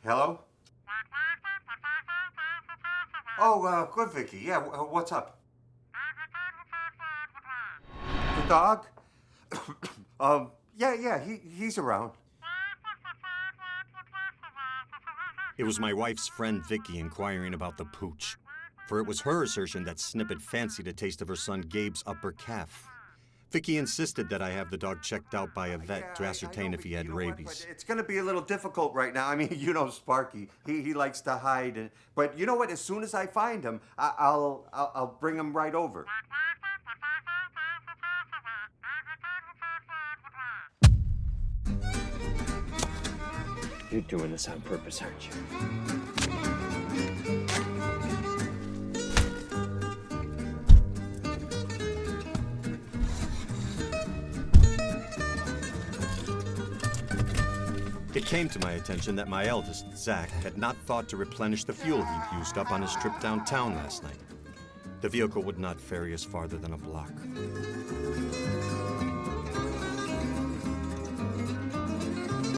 Hello? Oh, good, Vicky. Yeah, what's up? The dog? Yeah, he's around. It was my wife's friend Vicky inquiring about the pooch, for it was her assertion that Snip had fancied a taste of her son Gabe's upper calf. Vicky insisted that I have the dog checked out by a vet to ascertain if he had rabies. It's going to be a little difficult right now. I mean, you know Sparky. He likes to hide. But you know what? As soon as I find him, I'll bring him right over. You're doing this on purpose, aren't you? It came to my attention that my eldest, Zach, had not thought to replenish the fuel he'd used up on his trip downtown last night. The vehicle would not ferry us farther than a block.